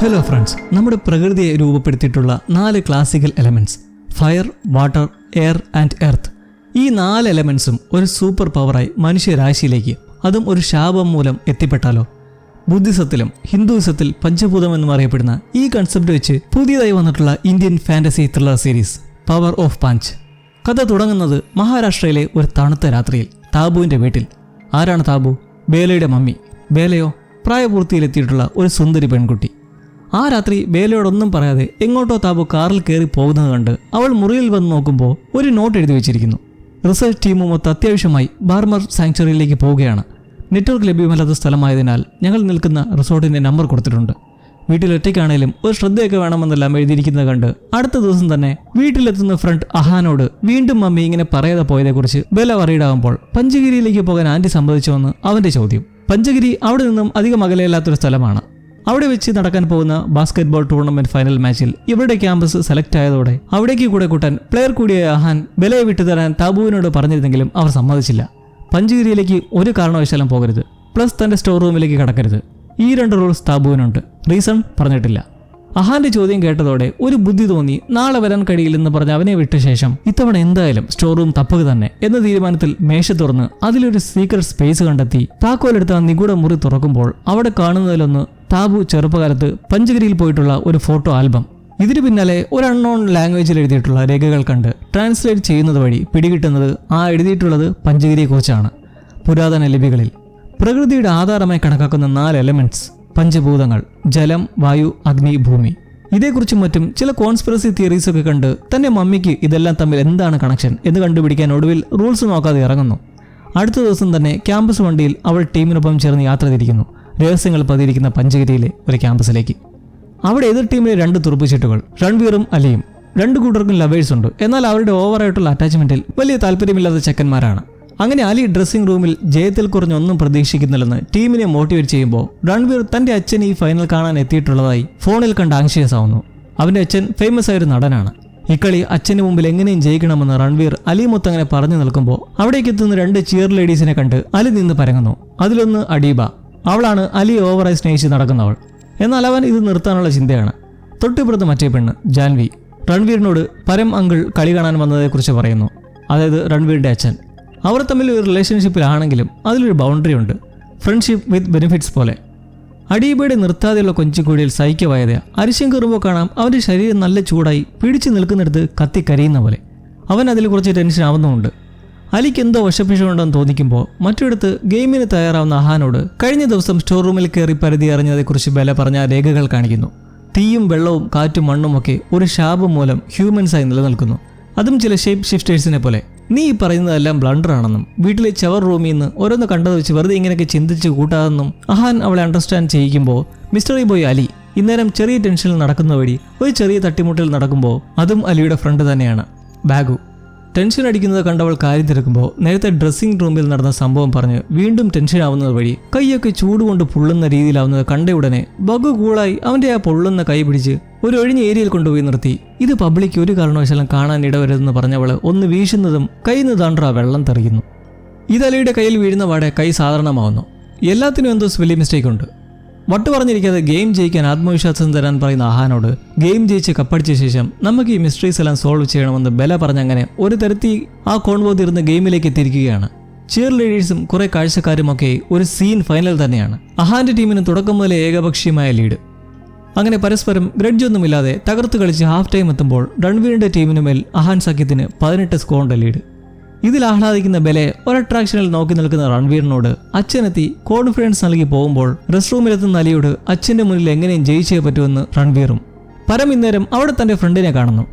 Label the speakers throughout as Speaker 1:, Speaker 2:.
Speaker 1: Hello friends, നമ്മുടെ പ്രകൃതിയെ രൂപപ്പെടുത്തിയിട്ടുള്ള 4 classical elements fire, water, air and earth. ഈ 4 എലമെന്റ്സും ഒരു സൂപ്പർ പവറായി മനുഷ്യരാശിയിലേക്ക്, അതും ഒരു ശാപം മൂലം എത്തിപ്പെട്ടാലോ? ബുദ്ധിസത്തിലും ഹിന്ദുയിസത്തിൽ പഞ്ചഭൂതം എന്നും അറിയപ്പെടുന്ന ഈ കൺസെപ്റ്റ് വെച്ച് പുതിയതായി വന്നിട്ടുള്ള Indian fantasy thriller series power of punch. കഥ തുടങ്ങുന്നത് മഹാരാഷ്ട്രയിലെ ഒരു തണുത്ത രാത്രിയിൽ താബുവിന്റെ വീട്ടിൽ. ആരാണ് താബു? ബേലയുടെ മമ്മി. ബേലയോ പ്രായപൂർത്തിയിലെത്തിയിട്ടുള്ള ഒരു സുന്ദരി പെൺകുട്ടി. ആ രാത്രി ബേലയോടൊന്നും പറയാതെ എങ്ങോട്ടോ താബു കാറിൽ കയറി പോകുന്നത് കണ്ട് അവൾ മുറിയിൽ വന്ന് നോക്കുമ്പോൾ ഒരു നോട്ട് എഴുതി വെച്ചിരിക്കുന്നു. റിസർച്ച് ടീമുമൊത്ത് അത്യാവശ്യമായി ബാർമർ സാങ്ച്വറിയിലേക്ക് പോവുകയാണ്. നെറ്റ്വർക്ക് ലഭ്യമല്ലാത്ത സ്ഥലമായതിനാൽ ഞങ്ങൾ നിൽക്കുന്ന റിസോർട്ടിന്റെ നമ്പർ കൊടുത്തിട്ടുണ്ട്. വീട്ടിലൊറ്റയ്ക്കാണേലും ഒരു ശ്രദ്ധയൊക്കെ വേണമെന്നെല്ലാം എഴുതിയിരിക്കുന്നത് കണ്ട് അടുത്ത ദിവസം തന്നെ വീട്ടിലെത്തുന്ന ഫ്രണ്ട് അഹാനോട് വീണ്ടും മമ്മി ഇങ്ങനെ പറയാതെ പോയതെക്കുറിച്ച് ബേല വറീഡാകുമ്പോൾ പഞ്ചഗിരിയിലേക്ക് പോകാൻ ആന്റി സമ്മതിച്ചോന്ന് അവന്റെ ചോദ്യം. പഞ്ചഗിരി അവിടെ നിന്നും അധികം അകലെയല്ലാത്തൊരു സ്ഥലമാണ്. അവിടെ വെച്ച് നടക്കാൻ പോകുന്ന ബാസ്കറ്റ്ബോൾ ടൂർണമെന്റ് ഫൈനൽ മാച്ചിൽ ഇവരുടെ ക്യാമ്പസ് സെലക്ട് ആയതോടെ അവിടേക്ക് കൂടെ കൂട്ടാൻ പ്ലെയർ കൂടിയ അഹാൻ ബെലയെ വിട്ടുതരാൻ താബുവിനോട് പറഞ്ഞിരുന്നെങ്കിലും അവർ സമ്മതിച്ചില്ല. പഞ്ചഗിരിയിലേക്ക് ഒരു കാരണവശാലും പോകരുത്, പ്ലസ് തന്റെ സ്റ്റോർ റൂമിലേക്ക് കടക്കരുത്. ഈ 2 റൂൾസ് താബുവിനുണ്ട്. റീസൺ പറഞ്ഞിട്ടില്ല. അഹാന്റെ ചോദ്യം കേട്ടതോടെ ഒരു ബുദ്ധി തോന്നി നാളെ വരാൻ കഴിയില്ലെന്ന് പറഞ്ഞ് അവനെ വിട്ട ശേഷം ഇത്തവണ എന്തായാലും സ്റ്റോർ റൂം തപ്പുക തന്നെ എന്ന തീരുമാനത്തിൽ മേശ തുറന്ന് അതിലൊരു സീക്രട്ട് സ്പേസ് കണ്ടെത്തി താക്കോലെടുത്ത നിഗൂഢ മുറി തുറക്കുമ്പോൾ അവിടെ കാണുന്നതിലൊന്ന് താബു ചെറുപ്പകാലത്ത് പഞ്ചഗിരിയിൽ പോയിട്ടുള്ള ഒരു ഫോട്ടോ ആൽബം. ഇതിന് പിന്നാലെ ഒരു അൺനോൺ ലാംഗ്വേജിൽ എഴുതിയിട്ടുള്ള രേഖകൾ കണ്ട് ട്രാൻസ്ലേറ്റ് ചെയ്യുന്നത് വഴി പിടികിട്ടുന്നത് ആ എഴുതിയിട്ടുള്ളത് പഞ്ചഗിരിയെക്കുറിച്ചാണ്. പുരാതന ലിപികളിൽ പ്രകൃതിയുടെ ആധാരമായി കണക്കാക്കുന്ന 4 എലമെന്റ്സ് പഞ്ചഭൂതങ്ങൾ: ജലം, വായു, അഗ്നി, ഭൂമി. ഇതേക്കുറിച്ചും മറ്റും ചില കോൺസ്പിറസി തിയറീസ് ഒക്കെ കണ്ട് തന്റെ മമ്മിക്ക് ഇതെല്ലാം തമ്മിൽ എന്താണ് കണക്ഷൻ എന്ന് കണ്ടുപിടിക്കാൻ ഒടുവിൽ റൂൾസ് നോക്കാതെ ഇറങ്ങുന്നു. അടുത്ത ദിവസം തന്നെ ക്യാമ്പസ് വണ്ടിയിൽ അവൾ ടീമിനൊപ്പം ചേർന്ന് യാത്ര തിരിക്കുന്നു രഹസ്യങ്ങൾ പതിയിരിക്കുന്ന പഞ്ചഗിരിയിലെ ഒരു ക്യാമ്പസിലേക്ക്. അവിടെ എതിർ ടീമിലെ 2 തുറുപ്പുചീട്ടുകൾ, രൺവീറും അലിയും. 2 കൂട്ടർക്കും ലവേഴ്സ് ഉണ്ട്. എന്നാൽ അവരുടെ ഓവറായിട്ടുള്ള അറ്റാച്ച്മെന്റിൽ വലിയ താല്പര്യമില്ലാത്ത ചെക്കന്മാരാണ്. അങ്ങനെ അലി ഡ്രസ്സിംഗ് റൂമിൽ ജയത്തിൽ കുറഞ്ഞൊന്നും പ്രതീക്ഷിക്കുന്നില്ലെന്ന് ടീമിനെ മോട്ടിവേറ്റ് ചെയ്യുമ്പോൾ രൺവീർ തന്റെ അച്ഛൻ ഈ ഫൈനൽ കാണാൻ എത്തിയിട്ടുള്ളതായി ഫോണിൽ കണ്ട് ആങ്ഷ്യസ് ആവുന്നു. അവന്റെ അച്ഛൻ ഫേമസ് ആയൊരു നടനാണ്. ഇക്കളി അച്ഛന് മുമ്പിൽ എങ്ങനെയും ജയിക്കണമെന്ന് രൺവീർ അലിയുമൊത്ത് അങ്ങനെ പറഞ്ഞു നിൽക്കുമ്പോൾ അവിടേക്ക് എത്തുന്ന 2 ചിയർ ലേഡീസിനെ കണ്ട് അലി നിന്ന് പരങ്ങുന്നു. അതിലൊന്ന് അഡീബ. അവളാണ് അലി ഓവറായി സ്നേഹിച്ച് നടക്കുന്നവൾ. എന്നാൽ അവൻ ഇത് നിർത്താനുള്ള ചിന്തയാണ്. തൊട്ടിപ്പുറത്ത് മറ്റേ പെണ്ണ് ജാൻവി രൺവീറിനോട് പരം അങ്കിൾ കളി കാണാൻ വന്നതേക്കുറിച്ച് പറയുന്നു. അതായത് രൺവീറിന്റെ അച്ഛൻ. അവർ തമ്മിൽ ഒരു റിലേഷൻഷിപ്പിലാണെങ്കിലും അതിലൊരു ബൗണ്ടറി ഉണ്ട്, ഫ്രണ്ട്ഷിപ്പ് വിത്ത് ബെനിഫിറ്റ്സ് പോലെ. അഡീബയുടെ നിർത്താതെയുള്ള കൊഞ്ചിക്കൂടിയിൽ സഹിക്കവായത അരിശം കയറുമ്പോൾ കാണാം അവൻ്റെ ശരീരം നല്ല ചൂടായി പിടിച്ചു നിൽക്കുന്നിടത്ത് കത്തിക്കരിയുന്ന പോലെ. അവൻ അതിൽ കുറച്ച് ടെൻഷൻ ആവുന്നുമുണ്ട്. അലിക്ക് എന്തോ വശപ്പിഷമുണ്ടെന്ന് തോന്നിക്കുമ്പോൾ മറ്റൊരിടത്ത് ഗെയിമിന് തയ്യാറാവുന്ന അഹാനോട് കഴിഞ്ഞ ദിവസം സ്റ്റോർ റൂമിൽ കയറി പരിധി അറിഞ്ഞതേക്കുറിച്ച് ബെല പറഞ്ഞ രേഖകൾ കാണിക്കുന്നു. തീയും വെള്ളവും കാറ്റും മണ്ണും ഒക്കെ ഒരു ശാപം മൂലം ഹ്യൂമൻസായി നിലനിൽക്കുന്നു, അതും ചില ഷേപ്പ് ഷിഫ്റ്റേഴ്സിനെ പോലെ. നീ ഈ പറയുന്നതെല്ലാം ബ്ലണ്ടർ ആണെന്നും വീട്ടിലെ ചവർ റൂമിൽ നിന്ന് ഓരോന്ന് കണ്ടത് വെച്ച് വെറുതെ ഇങ്ങനെയൊക്കെ ചിന്തിച്ച് കൂട്ടാതെന്നും അഹാൻ അവളെ അണ്ടർസ്റ്റാൻഡ് ചെയ്യിക്കുമ്പോൾ മിസ്റ്ററി ബോയ് അലി ഇന്നേരം ചെറിയ ടെൻഷനിൽ നടക്കുന്ന വഴി ഒരു ചെറിയ തട്ടിമുട്ടിൽ നടക്കുമ്പോൾ അതും അലിയുടെ ഫ്രണ്ട് തന്നെയാണ്, ബാഗു. ടെൻഷൻ അടിക്കുന്നത് കണ്ടവൾ കാര്യം തിരക്കുമ്പോൾ നേരത്തെ ഡ്രസ്സിംഗ് റൂമിൽ നടന്ന സംഭവം പറഞ്ഞ് വീണ്ടും ടെൻഷൻ ആവുന്നത് വഴി കൈയൊക്കെ ചൂടുകൊണ്ട് പൊള്ളുന്ന രീതിയിലാവുന്നത് കണ്ട ഉടനെ ബഗു കൂളായി അവൻ്റെ ആ പൊള്ളുന്ന കൈ പിടിച്ച് ഒരു ഒഴിഞ്ഞ ഏരിയയിൽ കൊണ്ടുപോയി നിർത്തി. ഇത് പബ്ലിക് ഒരു കാരണവശാലും കാണാൻ ഇടവരുതെന്ന് പറഞ്ഞവള് ഒന്ന് വീശുന്നതും കയ്യിൽ നിന്ന് താണ്ടാ വെള്ളം തെറിയുന്നു. ഇത് അലിയുടെ കയ്യിൽ വീഴുന്ന പാടെ കൈ സാധാരണമാവുന്നു. എല്ലാത്തിനും എന്തോ സ്പെല്ലിംഗ് മിസ്റ്റേക്ക് ഉണ്ട്. വട്ട് പറഞ്ഞിരിക്കാതെ ഗെയിം ജയിക്കാൻ ആത്മവിശ്വാസം തരാൻ പറയുന്ന അഹാനോട് ഗെയിം ജയിച്ച് കപ്പടിച്ച ശേഷം നമുക്ക് ഈ മിസ്റ്ററീസ് എല്ലാം സോൾവ് ചെയ്യണമെന്ന് ബെല പറഞ്ഞങ്ങനെ ഒരു തരത്തിൽ ആ കോൺവോ തീർന്ന ഗെയിമിലേക്ക് എത്തിയിരിക്കുകയാണ്. ചിയർ ലേഡീസും കുറെ കാഴ്ചക്കാരുമൊക്കെ ഒരു സീൻ ഫൈനൽ തന്നെയാണ്. അഹാന്റെ ടീമിന് തുടക്കം മുതലേ ഏകപക്ഷീയമായ ലീഡ്. അങ്ങനെ പരസ്പരം ഗ്രഡ്ജൊന്നുമില്ലാതെ തകർത്ത് കളിച്ച് ഹാഫ് ടൈം എത്തുമ്പോൾ രൺവീറിന്റെ ടീമിനുമേൽ അഹാൻ സഖ്യത്തിന് 18 സ്കോറിന്റെ ലീഡ്. ഇതിൽ ആഹ്ലാദിക്കുന്ന ബെലെ ഒരു അട്രാക്ഷനിൽ നോക്കി നിൽക്കുന്ന രൺവീറിനോട് അച്ഛനെത്തി കോൺഫിഡൻസ് നൽകി പോകുമ്പോൾ റെസ്റ്റ് റൂമിലെത്തുന്ന അലിയോട് അച്ഛന്റെ മുന്നിൽ എങ്ങനെയും ജയിച്ചേ പറ്റുമെന്ന് രൺവീറും. പരം ഇന്നേരം അവിടെ തന്റെ ഫ്രണ്ടിനെ കാണുന്നു.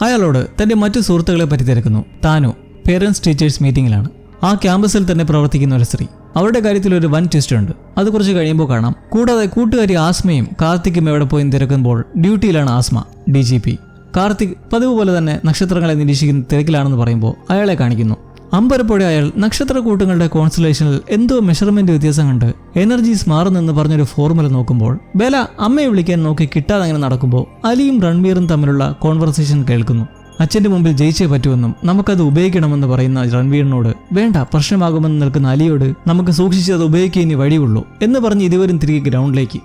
Speaker 1: അയാളോട് തന്റെ മറ്റു സുഹൃത്തുക്കളെ പറ്റി തിരക്കുന്നു. താനു പേരൻസ് ടീച്ചേഴ്സ് മീറ്റിംഗിലാണ്. ആ ക്യാമ്പസിൽ തന്നെ പ്രവർത്തിക്കുന്ന ഒരു സ്ത്രീ. അവരുടെ കാര്യത്തിൽ ഒരു വൻ ട്വിസ്റ്റ് ഉണ്ട്. അത് കുറച്ച് കഴിയുമ്പോൾ കാണാം. കൂടാതെ കൂട്ടുകാരി ആസ്മയും കാർത്തിക്കും എവിടെ പോയി തിരക്കുമ്പോൾ ഡ്യൂട്ടിയിലാണ് ആസ്മ, DGP. കാർത്തിക് പതിവ് പോലെ തന്നെ നക്ഷത്രങ്ങളെ നിരീക്ഷിക്കുന്ന തിരക്കിലാണെന്ന് പറയുമ്പോൾ അയാളെ കാണിക്കുന്നു. അമ്പരപ്പോടെ അയാൾ നക്ഷത്രക്കൂട്ടങ്ങളുടെ കോൺസ്റ്റലേഷനിൽ എന്തോ മെഷർമെന്റ് വ്യത്യാസം കണ്ട് എനർജീസ് മാറുന്നെന്ന് പറഞ്ഞൊരു ഫോർമുല നോക്കുമ്പോൾ ബെല അമ്മയെ വിളിക്കാൻ നോക്കി കിട്ടാതെ അങ്ങനെ നടക്കുമ്പോൾ അലിയും രൺവീറും തമ്മിലുള്ള കോൺവെർസേഷൻ കേൾക്കുന്നു. അച്ഛൻ്റെ മുമ്പിൽ ജയിച്ചേ പറ്റുമെന്നും നമുക്കത് ഉപയോഗിക്കണമെന്ന് പറയുന്ന രൺവീറിനോട് വേണ്ട പ്രശ്നമാകുമെന്ന് നിൽക്കുന്ന അലിയോട് നമുക്ക് സൂക്ഷിച്ചത് ഉപയോഗിക്കാൻ ഇനി വഴിയുള്ളൂ എന്ന് പറഞ്ഞ് ഇരുവരും തിരികെ ഗ്രൗണ്ടിലേക്ക്.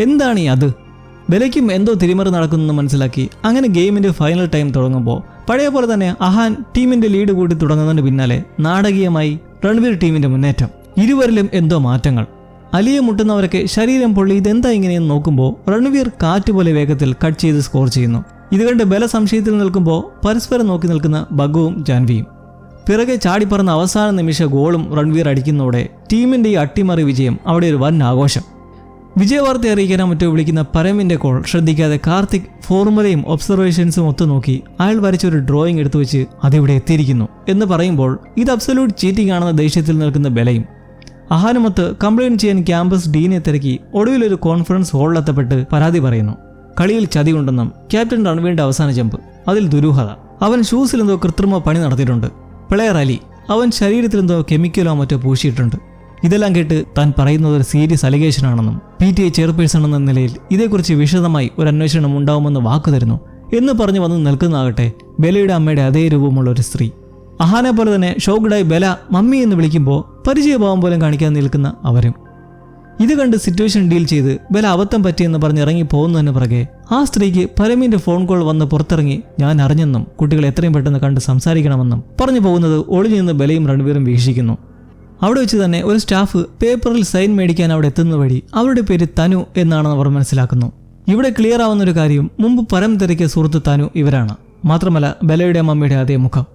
Speaker 1: എന്താണ് ഈ അത്? ബലയ്ക്കും എന്തോ തിരിമറി നടക്കുന്നെന്ന് മനസ്സിലാക്കി അങ്ങനെ ഗെയിമിന്റെ ഫൈനൽ ടൈം തുടങ്ങുമ്പോൾ പഴയ പോലെ തന്നെ അഹാൻ ടീമിന്റെ ലീഡ് കൂട്ടി തുടങ്ങുന്നതിന് പിന്നാലെ നാടകീയമായി രൺവീർ ടീമിന്റെ മുന്നേറ്റം. ഇരുവരിലും എന്തോ മാറ്റങ്ങൾ. അലിയെ മുട്ടുന്നവരൊക്കെ ശരീരം പൊള്ളി ഇതെന്താ ഇങ്ങനെയെന്ന് നോക്കുമ്പോൾ രൺവീർ കാറ്റുപോലെ വേഗത്തിൽ കട്ട് ചെയ്ത് സ്കോർ ചെയ്യുന്നു. ഇത് കണ്ട് ബല സംശയത്തിൽ നിൽക്കുമ്പോൾ പരസ്പരം നോക്കി നിൽക്കുന്ന ബഗുവും ജാൻവിയും. പിറകെ ചാടിപ്പറന്ന അവസാന നിമിഷ ഗോളും രൺവീർ അടിക്കുന്നതോടെ ടീമിന്റെ ഈ അട്ടിമറി വിജയം അവിടെ ഒരു വൻ ആഘോഷം. വിജയവാർത്ത അറിയിക്കാനോ മറ്റോ വിളിക്കുന്ന പരമിന്റെ കോൾ ശ്രദ്ധിക്കാതെ കാർത്തിക് ഫോർമുലയും ഒബ്സർവേഷൻസും ഒത്തുനോക്കി അയാൾ വരച്ചൊരു ഡ്രോയിങ് എടുത്തു വെച്ച് അതിവിടെ എത്തിയിരിക്കുന്നു എന്ന് പറയുമ്പോൾ ഇത് അബ്സല്യൂട്ട് ചീറ്റിംഗ് ആണെന്ന ദേഷ്യത്തിൽ നിൽക്കുന്ന ബലയും. അഹാനുമൊത്ത് കംപ്ലയിന്റ് ചെയ്യാൻ ക്യാമ്പസ് ഡീനെ തിരക്കി ഒടുവിലൊരു കോൺഫറൻസ് ഹാളിലെത്തപ്പെട്ട് പരാതി പറയുന്നു. കളിയിൽ ചതിയുണ്ടെന്നും ക്യാപ്റ്റൻ രൺവീറിന്റെ അവസാന ജമ്പ് അതിൽ ദുരൂഹത. അവൻ ഷൂസിലെന്തോ കൃത്രിമ പണി നടത്തിയിട്ടുണ്ട്. പ്ലെയർ അലി അവൻ ശരീരത്തിലെന്തോ കെമിക്കലോ മറ്റോ പൂശിയിട്ടുണ്ട്. ഇതെല്ലാം കേട്ട് താൻ പറയുന്നത് ഒരു സീരിയസ് അലിഗേഷനാണെന്നും PTA ചെയർപേഴ്സൺ എന്ന നിലയിൽ ഇതേക്കുറിച്ച് വിശദമായി ഒരു അന്വേഷണം ഉണ്ടാവുമെന്ന് വാക്കു തരുന്നു എന്ന് പറഞ്ഞു വന്ന് നിൽക്കുന്നതാകട്ടെ ബെലയുടെ അമ്മയുടെ അതേ രൂപമുള്ള ഒരു സ്ത്രീ. അഹാനെ പോലെ തന്നെ ഷോക്ക്ഡായി ബെല മമ്മി എന്ന് വിളിക്കുമ്പോൾ പരിചയഭാവം പോലും കാണിക്കാൻ നിൽക്കുന്ന അവരും. ഇത് കണ്ട് സിറ്റുവേഷൻ ഡീൽ ചെയ്ത് ബെല അബദ്ധം പറ്റിയെന്ന് പറഞ്ഞ് ഇറങ്ങി പോകുന്നതിന് പിറകെ ആ സ്ത്രീക്ക് പരമിന്റെ ഫോൺ കോൾ വന്ന് പുറത്തിറങ്ങി ഞാൻ അറിഞ്ഞെന്നും കുട്ടികൾ എത്രയും പെട്ടെന്ന് കണ്ട് സംസാരിക്കണമെന്നും പറഞ്ഞു പോകുന്നത് ഒളിഞ്ഞു നിന്ന് ബെലയും രൺവീറും വീക്ഷിക്കുന്നു. അവിടെ വെച്ച് തന്നെ ഒരു സ്റ്റാഫ് പേപ്പറിൽ സൈൻ മേടിക്കാൻ അവിടെ എത്തുന്ന വഴി അവരുടെ പേര് തനു എന്നാണെന്ന് അവർ മനസ്സിലാക്കുന്നു. ഇവിടെ ക്ലിയർ ആവുന്ന ഒരു കാര്യം മുമ്പ് പരം തിരക്കിയ സുഹൃത്ത് തനു ഇവരാണ്. മാത്രമല്ല ബെലയുടെ മമ്മിയുടെ അതേ മുഖം.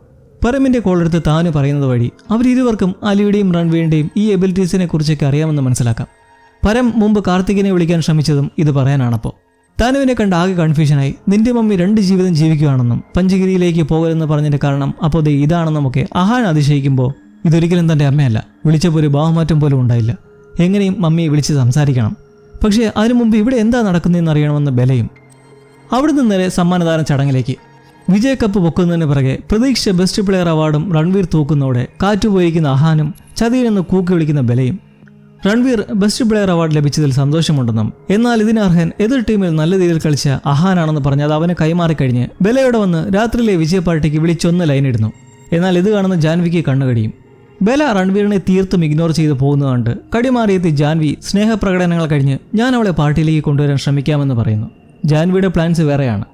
Speaker 1: പരമിന്റെ കോളെടുത്ത് താനു പറയുന്നത് വഴി അവരിരുവർക്കും അലിയുടെയും രൺവീറിന്റെയും ഈ എബിലിറ്റീസിനെ കുറിച്ചൊക്കെ അറിയാമെന്ന് മനസ്സിലാക്കാം. പരം മുമ്പ് കാർത്തികിനെ വിളിക്കാൻ ശ്രമിച്ചതും ഇത് പറയാനാണപ്പോൾ. താനുവിനെ കണ്ട് ആകെ കൺഫ്യൂഷനായി നിന്റെ മമ്മി 2 ജീവിതം ജീവിക്കുകയാണെന്നും പഞ്ചഗിരിയിലേക്ക് പോകലെന്ന് പറഞ്ഞതിന്റെ കാരണം അപ്പോൾ ദേ ഇതാണെന്നുമൊക്കെ അഹാൻ അതിശയിക്കുമ്പോൾ ഇതൊരിക്കലും തൻ്റെ അമ്മയല്ല, വിളിച്ചപ്പോൾ ഒരു ഭാവമാറ്റം പോലും ഉണ്ടായില്ല, എങ്ങനെയും മമ്മിയെ വിളിച്ച് സംസാരിക്കണം, പക്ഷേ അതിനു മുമ്പ് ഇവിടെ എന്താ നടക്കുന്നതെന്ന് അറിയണമെന്ന് ബെലയും. അവിടുന്ന് നേരെ സമ്മാനദാന ചടങ്ങിലേക്ക്. വിജയ കപ്പ് പൊക്കുന്നതിന് പിറകെ പ്രതീക്ഷിച്ച ബെസ്റ്റ് പ്ലെയർ അവാർഡും രൺവീർ തൂക്കുന്നതോടെ കാറ്റുപോയിരിക്കുന്ന അഹാനും ചതിയിലെന്ന് കൂക്കി വിളിക്കുന്ന ബെലയും. രൺവീർ ബെസ്റ്റ് പ്ലെയർ അവാർഡ് ലഭിച്ചതിൽ സന്തോഷമുണ്ടെന്നും എന്നാൽ ഇതിനർഹൻ എതിർ ടീമിൽ നല്ല രീതിയിൽ കളിച്ച അഹാനാണെന്ന് പറഞ്ഞ് അത് അവനെ കൈമാറിക്കഴിഞ്ഞ് ബെലയോടെ വന്ന് രാത്രിയിലെ വിജയ പാർട്ടിക്ക് വിളിച്ചൊന്ന് ലൈനിടുന്നു. എന്നാൽ ഇത് കാണുന്ന ജാൻവിക്ക് കണ്ണുകടിയും. ബെല രൺവീറിനെ തീർത്തും ഇഗ്നോർ ചെയ്ത് പോകുന്നത് കണ്ട് കടിമാറിയെത്തി ജാൻവി സ്നേഹപ്രകടനങ്ങൾ കഴിഞ്ഞ് ഞാൻ അവളെ പാർട്ടിയിലേക്ക് കൊണ്ടുവരാൻ ശ്രമിക്കാമെന്ന് പറയുന്നു. ജാൻവിയുടെ പ്ലാൻസ് വേറെയാണ്.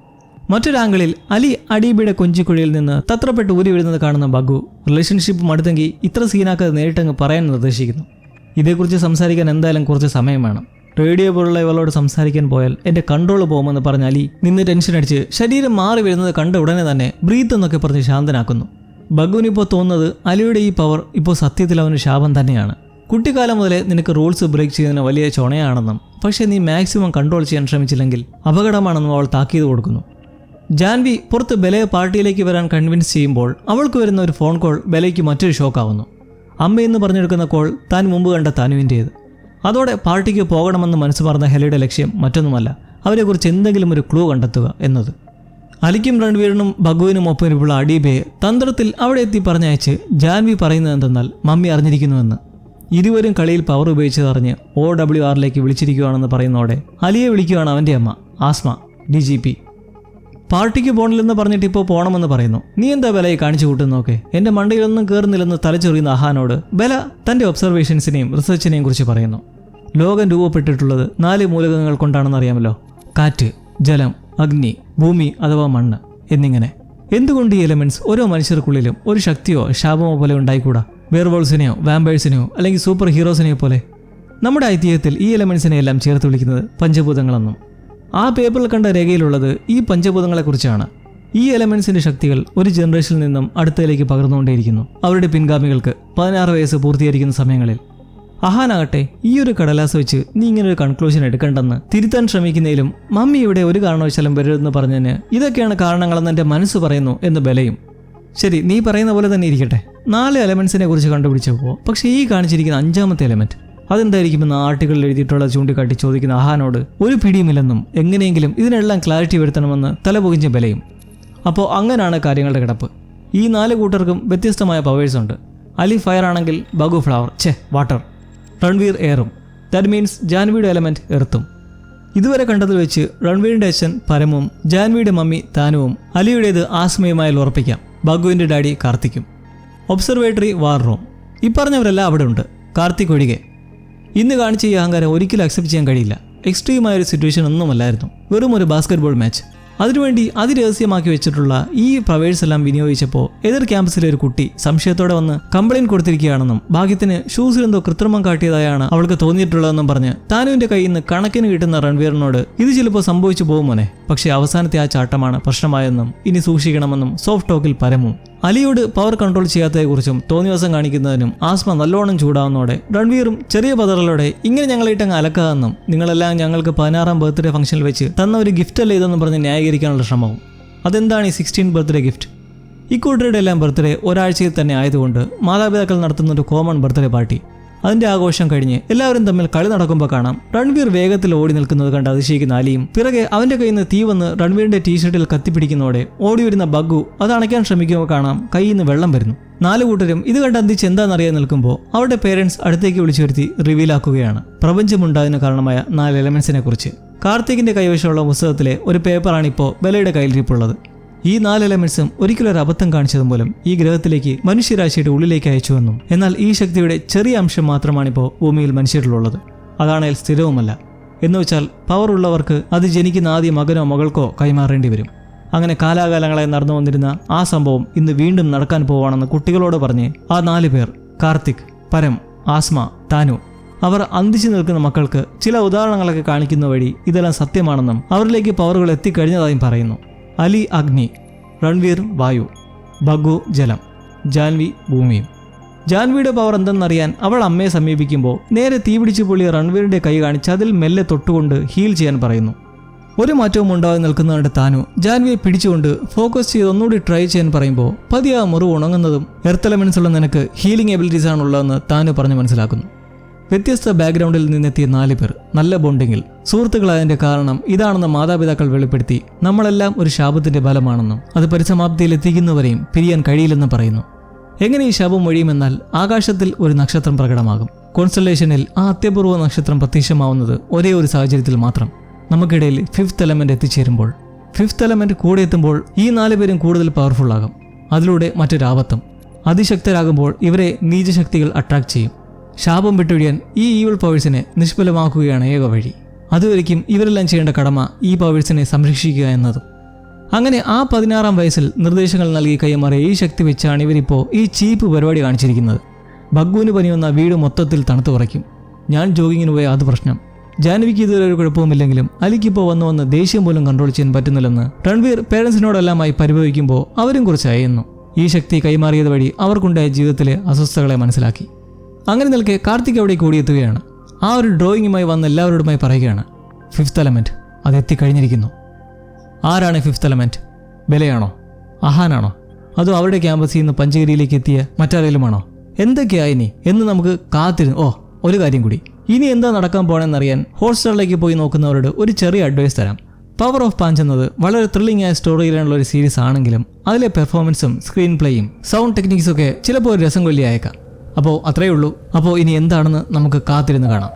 Speaker 1: മറ്റൊരാംഗിളിൽ അലി അഡീബിയുടെ കൊഞ്ചിക്കുഴിയിൽ നിന്ന് തത്രപ്പെട്ട് ഊരി വീഴുന്നത് കാണുന്ന ബഗു റിലേഷൻഷിപ്പ് മടുത്തെങ്കിൽ ഇത്ര സീനാക്കാതെ നേരിട്ടങ്ങ് പറയാൻ നിർദ്ദേശിക്കുന്നു. ഇതേക്കുറിച്ച് സംസാരിക്കാൻ എന്തായാലും കുറച്ച് സമയം വേണം. റേഡിയോ പോലുള്ള ഇവളോട് സംസാരിക്കാൻ പോയാൽ എൻ്റെ കൺട്രോൾ പോകുമെന്ന് പറഞ്ഞ അലി നിന്ന് ടെൻഷൻ അടിച്ച് ശരീരം മാറി വരുന്നത് കണ്ട ഉടനെ തന്നെ ബ്രീത്ത് എന്നൊക്കെ പറഞ്ഞ് ശാന്തനാക്കുന്നു. ബഗുവിനിപ്പോൾ തോന്നുന്നത് അലിയുടെ ഈ പവർ ഇപ്പോൾ സത്യത്തിൽ അവന് ശാപം തന്നെയാണ്. കുട്ടിക്കാലം മുതലേ നിനക്ക് റൂൾസ് ബ്രേക്ക് ചെയ്യുന്നതിന് വലിയ ചുണയാണെന്നും പക്ഷേ നീ മാക്സിമം കൺട്രോൾ ചെയ്യാൻ ശ്രമിച്ചില്ലെങ്കിൽ അപകടമാണെന്നും അവൾ താക്കീത് കൊടുക്കുന്നു. ജാൻവി പുറത്ത് ബെലയെ പാർട്ടിയിലേക്ക് വരാൻ കൺവിൻസ് ചെയ്യുമ്പോൾ അവൾക്ക് വരുന്ന ഒരു ഫോൺ കോൾ ബെലയ്ക്ക് മറ്റൊരു ഷോക്കാവുന്നു. അമ്മയെന്ന് പറഞ്ഞെടുക്കുന്ന കോൾ താൻ മുമ്പ് കണ്ട തനുവിൻ്റേത്. അതോടെ പാർട്ടിക്ക് പോകണമെന്ന് മനസ്സ് പറഞ്ഞ ഹെലയുടെ ലക്ഷ്യം മറ്റൊന്നുമല്ല, അവരെക്കുറിച്ച് എന്തെങ്കിലും ഒരു ക്ലൂ കണ്ടെത്തുക എന്നത്. അലിക്കും രൺവീറിനും ബഗുവിനും ഒപ്പമിരിപ്പുള്ള അഡീബയെ തന്ത്രത്തിൽ അവിടെ എത്തി പറഞ്ഞയച്ച് ജാൻവി പറയുന്നത് എന്തെന്നാൽ മമ്മി അറിഞ്ഞിരിക്കുന്നുവെന്ന്. ഇരുവരും കളിയിൽ പവർ ഉപയോഗിച്ചതറിഞ്ഞ് OWRലേക്ക് വിളിച്ചിരിക്കുകയാണെന്ന് പറയുന്നതോടെ അലിയെ വിളിക്കുകയാണ് അവൻ്റെ അമ്മ ആസ്മ DGP. പാർട്ടിക്ക് പോകണില്ലെന്ന് പറഞ്ഞിട്ട് ഇപ്പോൾ പോകണമെന്ന് പറയുന്നു. നീ എന്താ ബെലയെ കാണിച്ചു കൂട്ടുന്നൊക്കെ എൻ്റെ മണ്ടയിലൊന്നും കയറുന്നില്ലെന്ന് തലച്ചൊറിയുന്ന അഹാനോട് ബെല തൻ്റെ ഒബ്സർവേഷൻസിനെയും റിസർച്ചിനെയും കുറിച്ച് പറയുന്നു. ലോകം രൂപപ്പെട്ടിട്ടുള്ളത് 4 മൂലകങ്ങൾ കൊണ്ടാണെന്ന് അറിയാമല്ലോ: കാറ്റ്, ജലം, അഗ്നി, ഭൂമി അഥവാ മണ്ണ് എന്നിങ്ങനെ. എന്തുകൊണ്ട് ഈ എലമെന്റ്സ് ഓരോ മനുഷ്യർക്കുള്ളിലും ഒരു ശക്തിയോ ശാപമോ പോലെ ഉണ്ടായിക്കൂടാ? വെയർവോൾസിനെയോ വാമ്പേഴ്സിനെയോ അല്ലെങ്കിൽ സൂപ്പർ ഹീറോസിനെയോ പോലെ? നമ്മുടെ ഐതിഹ്യത്തിൽ ഈ എലമെന്റ്സിനെ എല്ലാം ചേർത്ത് വിളിക്കുന്നത് പഞ്ചഭൂതങ്ങളെന്നും. ആ പേപ്പറിൽ കണ്ട രേഖയിലുള്ളത് ഈ പഞ്ചഭൂതങ്ങളെക്കുറിച്ചാണ്. ഈ എലമെന്റ്സിന്റെ ശക്തികൾ ഒരു ജനറേഷനിൽ നിന്നും അടുത്തയിലേക്ക് പകർന്നുകൊണ്ടേയിരിക്കുന്നു അവരുടെ പിൻഗാമികൾക്ക് 16 വയസ്സ് പൂർത്തീകരിക്കുന്ന സമയങ്ങളിൽ. അഹാനാകട്ടെ ഈ ഒരു കടലാസ് വെച്ച് നീ ഇങ്ങനൊരു കൺക്ലൂഷൻ എടുക്കണ്ടെന്ന് തിരുത്താൻ ശ്രമിക്കുന്നതിലും മമ്മി ഇവിടെ ഒരു കാരണവശാലും വരരുതെന്ന് പറഞ്ഞതിന് ഇതൊക്കെയാണ് കാരണങ്ങളെന്ന് എൻ്റെ മനസ്സ് പറയുന്നു എന്ന് ബെലയും. ശരി, നീ പറയുന്ന പോലെ തന്നെ ഇരിക്കട്ടെ. 4 എലമെന്റ്സിനെ കുറിച്ച് കണ്ടുപിടിച്ചപ്പോൾ പക്ഷേ ഈ കാണിച്ചിരിക്കുന്ന 5ാമത്തെ എലമെന്റ് അതെന്തായിരിക്കുമെന്ന് ആർട്ടിക്കിളിൽ എഴുതിയിട്ടുള്ള ചൂണ്ടിക്കാട്ടി ചോദിക്കുന്ന അഹാനോട് ഒരു പിടിയുമില്ലെന്നും എങ്ങനെയെങ്കിലും ഇതിനെല്ലാം ക്ലാരിറ്റി വരുത്തണമെന്ന് തലപൊകിഞ്ഞ ബെലയും. അപ്പോൾ അങ്ങനെയാണ് കാര്യങ്ങളുടെ കിടപ്പ്. ഈ 4 കൂട്ടർക്കും വ്യത്യസ്തമായ പവേഴ്സ് ഉണ്ട്. അലി ഫയർ ആണെങ്കിൽ ബഗു ഫ്ലവർ വാട്ടർ, രൺവീർ എയറും. ദാറ്റ് മീൻസ് ജാൻവിയുടെ എലമെന്റ് എർത്തും. ഇതുവരെ കണ്ടതിൽ വെച്ച് രൺവീറിന്റെ അച്ഛൻ പരമും ജാൻവിയുടെ മമ്മി താനുവും അലിയുടേത് ആസ്മയുമായി ഉറപ്പിക്കാം. ബഗുവിന്റെ ഡാഡി കാർത്തിക്കും. Observatory war room. ഈ പറഞ്ഞവരെല്ലാം അവിടെ ഉണ്ട്, കാർത്തിക് ഒഴികെ. ഇന്ന് കാണിച്ച ഈ അഹങ്കാരം ഒരിക്കലും അക്സെപ്റ്റ് ചെയ്യാൻ കഴിയില്ല. എക്സ്ട്രീമായ ഒരു സിറ്റുവേഷൻ ഒന്നുമല്ലായിരുന്നു, വെറും ഒരു ബാസ്കറ്റ്ബോൾ മാച്ച്. അതിനുവേണ്ടി അതിരഹസ്യമാക്കി വെച്ചിട്ടുള്ള ഈ പ്രവേഴ്സ് എല്ലാം വിനിയോഗിച്ചപ്പോൾ എതിർ ക്യാമ്പസിലെ ഒരു കുട്ടി സംശയത്തോടെ വന്ന് കംപ്ലൈന്റ് കൊടുത്തിരിക്കുകയാണെന്നും ഭാഗ്യത്തിന് ഷൂസിൽ എന്തോ കൃത്രിമം കാട്ടിയതായാണ് അവൾക്ക് തോന്നിയിട്ടുള്ളതെന്നും പറഞ്ഞ് താനുവിന്റെ കയ്യിൽ നിന്ന് കണക്കിന് കിട്ടുന്ന രൺവീറിനോട് ഇത് ചിലപ്പോൾ സംഭവിച്ചു പോകുമോനെ, പക്ഷേ അവസാനത്തെ ആ ചാട്ടമാണ് പ്രശ്നമായെന്നും ഇനി സൂക്ഷിക്കണമെന്നും സോഫ്റ്റ് ടോക്കിൽ പരമും. അലിയോട് പവർ കൺട്രോൾ ചെയ്യാത്തതിനെക്കുറിച്ചും തോന്നിവാസം കാണിക്കുന്നതിനും ആസ്മ നല്ലോണം ചൂടാവുന്നതോടെ രൺവീറും ചെറിയ പതറലോടെ ഇങ്ങനെ ഞങ്ങളായിട്ടങ്ങ് അലക്കാതെന്നും നിങ്ങളെല്ലാം ഞങ്ങൾക്ക് 16ാം ബർത്ത്ഡേ ഫംഗ്ഷനിൽ വെച്ച് തന്ന ഒരു ഗിഫ്റ്റ് അല്ലേ ഇതെന്ന് പറഞ്ഞ് ന്യായീകരിക്കാനുള്ള ശ്രമവും. അതെന്താണ് ഈ 16th ബർത്ത്ഡേ ഗിഫ്റ്റ്? ഇക്കൂട്ടരുടെ എല്ലാം ബർത്ത്ഡേ ഒരാഴ്ചയിൽ തന്നെ ആയതുകൊണ്ട് മാതാപിതാക്കൾ നടത്തുന്ന ഒരു കോമൺ ബർത്ത്ഡേ പാർട്ടി. അതിന്റെ ആഘോഷം കഴിഞ്ഞ് എല്ലാവരും തമ്മിൽ കളി നടക്കുമ്പോൾ കാണാം രൺവീർ വേഗത്തിൽ ഓടി നിൽക്കുന്നത് കണ്ട് അതിശയിക്കുന്ന അലിയും പിറകെ അവന്റെ കയ്യിൽ നിന്ന് തീ വന്ന് രൺവീറിന്റെ ടീഷർട്ടിൽ കത്തിപ്പിടിക്കുന്നതോടെ ഓടി വരുന്ന ബഗ്ഗു അത് അണയ്ക്കാൻ ശ്രമിക്കുമ്പോൾ കാണാം കയ്യിൽ നിന്ന് വെള്ളം വരുന്നു. 4 കൂട്ടരും ഇത് കണ്ട് അന്തിച്ച് എന്താണെന്നറിയാൻ നിൽക്കുമ്പോൾ അവരുടെ പേരൻസ് അടുത്തേക്ക് വിളിച്ചു വരുത്തി റിവീലാക്കുകയാണ് പ്രപഞ്ചമുണ്ടായതിനു കാരണമായ 4 എലമെന്റ്സിനെ കുറിച്ച്. കാർത്തികിന്റെ കൈവശമുള്ള പുസ്തകത്തിലെ ഒരു പേപ്പറാണിപ്പോൾ ബെലയുടെ കയ്യിലിരിപ്പുള്ളത്. ഈ 4 എലമെന്റ്സും ഒരിക്കലൊരു അബദ്ധം കാണിച്ചത് മൂലം ഈ ഗ്രഹത്തിലേക്ക് മനുഷ്യരാശിയുടെ ഉള്ളിലേക്ക് അയച്ചുവെന്നും എന്നാൽ ഈ ശക്തിയുടെ ചെറിയ അംശം മാത്രമാണിപ്പോൾ ഭൂമിയിൽ മനുഷ്യരിലുള്ളത്, അതാണെങ്കിൽ സ്ഥിരവുമല്ല. എന്നുവെച്ചാൽ പവർ ഉള്ളവർക്ക് അത് ജനിക്കുന്ന ആദ്യ മകനോ മകൾക്കോ കൈമാറേണ്ടി വരും. അങ്ങനെ കാലാകാലങ്ങളായി നടന്നു വന്നിരുന്ന ആ സംഭവം ഇന്ന് വീണ്ടും നടക്കാൻ പോവാണെന്ന് കുട്ടികളോട് പറഞ്ഞ് ആ 4 പേർ കാർത്തിക്, പരം, ആസ്മ, താനു അവർ അന്തിച്ചു നിൽക്കുന്ന മക്കൾക്ക് ചില ഉദാഹരണങ്ങളൊക്കെ കാണിക്കുന്ന വഴി ഇതെല്ലാം സത്യമാണെന്നും അവരിലേക്ക് പവറുകൾ എത്തിക്കഴിഞ്ഞതായും പറയുന്നു. അലി അഗ്നി, രൺവീർ വായു, ബഗ്ഗു ജലം, ജാൻവി ഭൂമിയും. ജാൻവിയുടെ പവർ എന്തെന്നറിയാൻ അവൾ അമ്മയെ സമീപിക്കുമ്പോൾ നേരെ തീപിടിച്ചു പൊള്ളിയ രൺവീറിന്റെ കൈ കാണിച്ച് അതിൽ മെല്ലെ തൊട്ടുകൊണ്ട് ഹീൽ ചെയ്യാൻ പറയുന്നു. ഒരു മാറ്റവും ഉണ്ടാകാതെ നിൽക്കുന്നവരുടെ താനു ജാൻവിയെ പിടിച്ചുകൊണ്ട് ഫോക്കസ് ചെയ്ത് ഒന്നുകൂടി ട്രൈ ചെയ്യാൻ പറയുമ്പോൾ പതിയെ ആ മുറിവ് ഉണങ്ങുന്നതും എർത്ത് എലമെന്റ്സ് ഉള്ള നിനക്ക് ഹീലിംഗ് എബിലിറ്റീസ് ആണുള്ളതെന്ന് താനു പറഞ്ഞ് മനസ്സിലാക്കുന്നു. വ്യത്യസ്ത ബാക്ക്ഗ്രൗണ്ടിൽ നിന്നെത്തിയ 4 പേർ നല്ല ബോണ്ടിങ്ങിൽ സുഹൃത്തുക്കളായതിന്റെ കാരണം ഇതാണെന്ന് മാതാപിതാക്കൾ വെളിപ്പെടുത്തി നമ്മളെല്ലാം ഒരു ശാപത്തിന്റെ ഫലമാണെന്നും അത് പരിസമാപ്തിയിൽ എത്തിക്കുന്നവരെയും പിരിയാൻ കഴിയില്ലെന്ന് പറയുന്നു. എങ്ങനെ ഈ ശാപം ഒഴിയുമെന്നാൽ ആകാശത്തിൽ ഒരു നക്ഷത്രം പ്രകടമാകും. കോൺസ്റ്റലേഷനിൽ ആ അത്യപൂർവ നക്ഷത്രം പ്രത്യക്ഷമാവുന്നത് ഒരേ ഒരു സാഹചര്യത്തിൽ മാത്രം, നമുക്കിടയിൽ 5th എലമെന്റ് എത്തിച്ചേരുമ്പോൾ. 5th എലമെന്റ് കൂടെ എത്തുമ്പോൾ ഈ 4 പേരും കൂടുതൽ പവർഫുൾ ആകും. അതിലൂടെ മറ്റൊരാപത്തും അതിശക്തരാകുമ്പോൾ ഇവരെ നീചശക്തികൾ അട്രാക്ട് ചെയ്യും. ശാപം വിട്ടൊഴിയാൻ ഈ ഈവിൾ പവേഴ്സിനെ നിഷ്ഫലമാക്കുകയാണ് ഏക വഴി. അതുവരെയ്ക്കും ഇവരെല്ലാം ചെയ്യേണ്ട കടമ ഈ പവേഴ്സിനെ സംരക്ഷിക്കുക എന്നതും. അങ്ങനെ ആ 16ാം വയസ്സിൽ നിർദ്ദേശങ്ങൾ നൽകി കൈമാറിയ ഈ ശക്തി വെച്ചാണ് ഇവരിപ്പോൾ ഈ ചീപ്പ് പരിപാടി കാണിച്ചിരിക്കുന്നത്. ബഗ്ഗുവിന് പനി വന്ന വീട് മൊത്തത്തിൽ തണുത്തു പറയ്ക്കും. ഞാൻ ജോഗിങ്ങിന് പോയ അത് പ്രശ്നം. ജാൻവിക്ക് ഇതുവരെ ഒരു കുഴപ്പവുമില്ലെങ്കിലും അലിക്കിപ്പോൾ വന്ന് ദേഷ്യം പോലും കൺട്രോൾ ചെയ്യാൻ പറ്റുന്നില്ലെന്ന് രൺവീർ പേരൻസിനോടെല്ലാമായി പരിഭവിക്കുമ്പോൾ അവരും കുറച്ച് അയയുന്നു. ഈ ശക്തി കൈമാറിയത് വഴി അവർക്കുണ്ടായ ജീവിതത്തിലെ അസ്വസ്ഥതകളെ മനസ്സിലാക്കി. അങ്ങനെ നിൽക്കെ കാർത്തിക് അവിടെ കൂടിയെത്തുകയാണ്. ആ ഒരു ഡ്രോയിങ്ങുമായി വന്ന് എല്ലാവരോടുമായി പറയുകയാണ് 5th എലമെന്റ് അത് എത്തിക്കഴിഞ്ഞിരിക്കുന്നു. ആരാണ് 5th എലമെന്റ്? ബെലയാണോ? അഹാനാണോ? അതോ അവരുടെ ക്യാമ്പസിൽ നിന്ന് പഞ്ചഗിരിയിലേക്ക് എത്തിയ മറ്റാരെങ്കിലുമാണോ? എന്തൊക്കെയാ ഇനി എന്ന് നമുക്ക് കാത്തിരുന്നു. ഒരു കാര്യം കൂടി, ഇനി എന്താ നടക്കാൻ പോകണമെന്നറിയാൻ ഹോട്ട്സ്റ്റാറിലേക്ക് പോയി നോക്കുന്നവരോട് ഒരു ചെറിയ അഡ്വൈസ് തരാം. പവർ ഓഫ് പാഞ്ച് എന്നത് വളരെ ത്രില്ലിംഗ് ആയ സ്റ്റോറി ലൈനുള്ള ഒരു സീരീസ് ആണെങ്കിലും അതിലെ പെർഫോമൻസും സ്ക്രീൻ പ്ലേയും സൗണ്ട് ടെക്നിക്സും ഒക്കെ ചിലപ്പോൾ ഒരു രസം കൊല്ലിയായേക്കാം. അപ്പോൾ അത്രയേ ഉള്ളൂ. അപ്പോൾ ഇനി എന്താണെന്ന് നമുക്ക് കാത്തിരുന്ന് കാണാം.